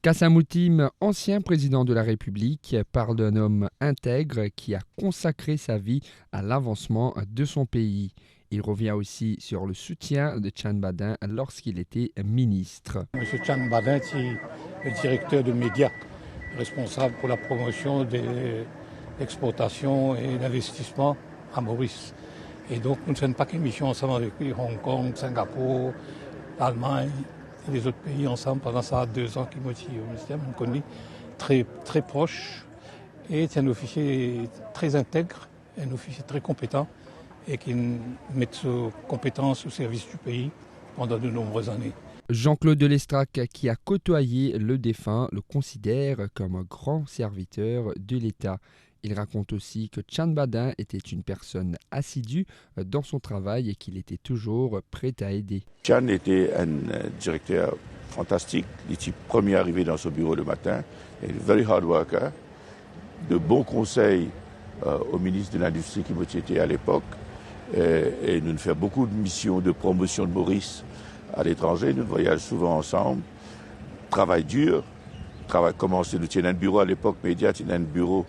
Kassim Moutim, ancien président de la République, parle d'un homme intègre qui a consacré sa vie à l'avancement de son pays. Il revient aussi sur le soutien de Tchane Badin lorsqu'il était ministre. Monsieur Tchane Badin est le directeur de médias, responsable pour la promotion des exportations et d'investissements à Maurice. Et donc nous ne faisons pas qu'une mission ensemble avec lui, Hong Kong, Singapour, l'Allemagne et les autres pays ensemble pendant ça 2 ans qu'il m'a dit au ministère. On connaît très proche et c'est un officier très intègre, un officier très compétent et qui met ses compétences au service du pays pendant de nombreuses années. Jean-Claude Delestrac, qui a côtoyé le défunt, le considère comme un grand serviteur de l'État. Il raconte aussi que Tchane Badin était une personne assidue dans son travail et qu'il était toujours prêt à aider. Tchane était un directeur fantastique. Il était premier arrivé dans son bureau le matin. Il était very hard worker. De bons conseils au ministre de l'Industrie qui était à l'époque. Et nous faisons beaucoup de missions de promotion de Maurice à l'étranger. Nous voyageons souvent ensemble. Travail dur. Travail commencé. Nous tenions un bureau à l'époque, Média, tenions un bureau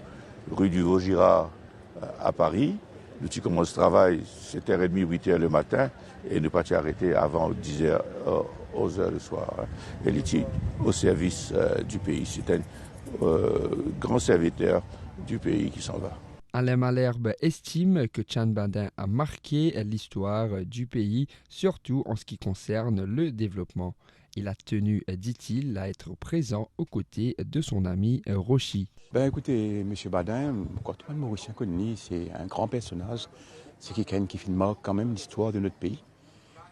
rue du Vaugirard à Paris. Nous commençons le travail 7h30, 8h le matin et nous pas arrêter avant 10h, 11h le soir. Et il était au service du pays. C'est un grand serviteur du pays qui s'en va. Alain Malherbe estime que Tchane Badin a marqué l'histoire du pays, surtout en ce qui concerne le développement. Il a tenu, dit-il, à être présent aux côtés de son ami Rochi. Écoutez, M. Badin, quand tout le monde mauricien connaît, c'est un grand personnage. C'est quelqu'un qui marque quand même l'histoire de notre pays,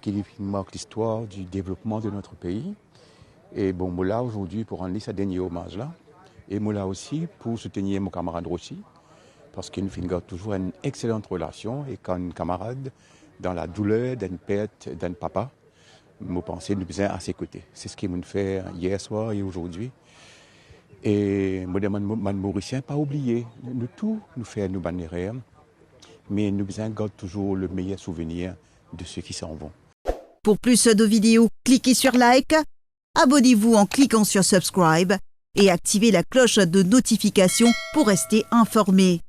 qui marque l'histoire du développement de notre pays. Et bon, moi là aujourd'hui pour rendre ce dernier hommage là, et moi là aussi pour soutenir mon camarade Rochi, parce qu'il nous garde toujours une excellente relation et quand un camarade dans la douleur d'une perte d'un papa, moi pensais nous besoin à ses côtés. C'est ce qu'il m'a fait hier soir et aujourd'hui. Et moi demande Mauricien pas oublier, nous tout nous faire nous bannières, mais nous besoin garder toujours le meilleur souvenir de ceux qui s'en vont. Pour plus de vidéos, cliquez sur like, abonnez-vous en cliquant sur subscribe et activez la cloche de notification pour rester informé.